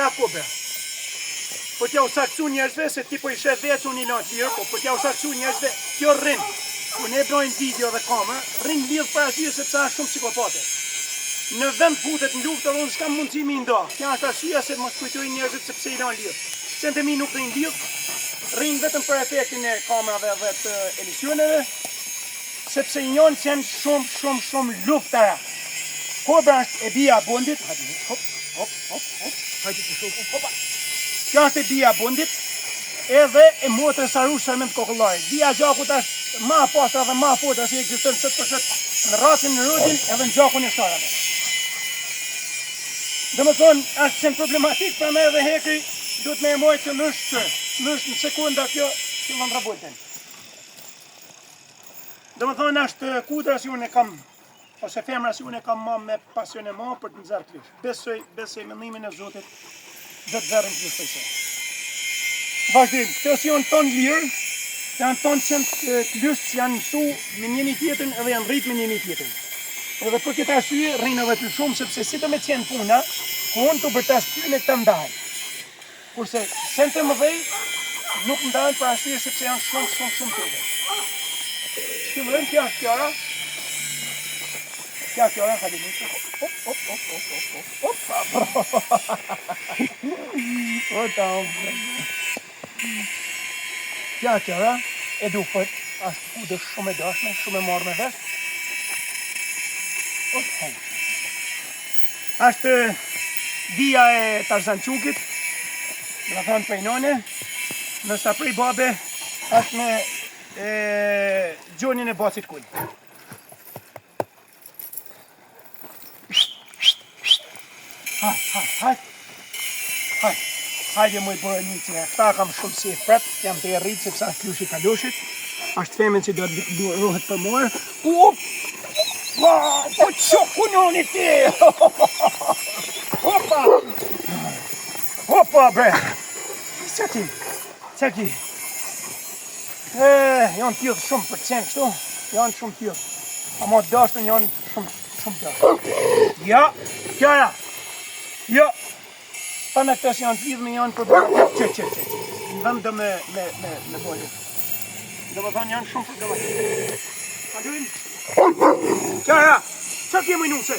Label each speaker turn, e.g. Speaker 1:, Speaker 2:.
Speaker 1: nga kobe. Po t'ja u saksu njerëzve, se ti po i shet vetë unë i lanë lirë, po t'ja u saksu njerëzve, kjo rrinë. Ku ne brojnë video dhe kamerë, rrinë lidhë për asyje sepse është shumë psikopate. Në vend futet në luftë dhe unë s'kam mundësimi nda. Kja është asyja se mos kujtojnë njerëzit sepse i lanë lirë. Qënë të mi nuk rrinë lirë, rrinë vetëm për efektin e kamerave dhe të emisioneve, sepse i njënë që janë shumë luftara. Kobra është e bia bundit, kjo është e bia bundit, edhe e motrës Arush Sarment Kokollari. Bia gjakut është ma pastra dhe ma forta si ekziston sot për sot në rasin në rudin edhe në gjakun e sharave. Dhe më thonë, është qenë problematik për me dhe hekri, duhet me e mojtë që mështë në sekunda kjo që më ndrabojten. Dhe më thonë, është kudra si unë e kam, ose femra si unë e kam ma me pasion e ma për të nëzarë klish. Besoj mendimin e Zotit dhe të zërën klish për se. Vazhdim, këto si janë tonë lirë, janë tonë që janë klish që janë tu me njëni tjetën edhe janë rritë me njëni tjetën. Edhe për këtë arsye rrinë edhe të shumë, sepse si të me qenë puna, ku unë të bërtas tyne të ndajnë. Kurse sente më dhej, nuk ndajnë për arsye sepse janë shumë të dhe. Shkëmërën kja është kjara. Kja kjara, ka dhe njështë. Kja kjara, e du për, ashtë kudër shumë e dashme, shumë e marrë me vesh. Ashtë dia e Tarzançukit, dhe thonë për inone, nërsa prej babe, ashtë me gjonin e basit kull. Hajde mu i bërë një që këta kam shumë si e prep, jam të e rritë sepse është klushi kalushit, është femen që do të ruhet për morë. Po qoku noni ti! Opa bre! Qa ki? Janë tjithë shumë për qenë kështu, janë shumë tjithë. Ama dashtën janë shumë dashtë. Ja, kjara! Ja! Ta me këtës janë tjithë me janë problematik. Që. Në vend dhe me bojë. Dhe më thonë janë shumë problematik. Kjara! Qa kje më i nuse?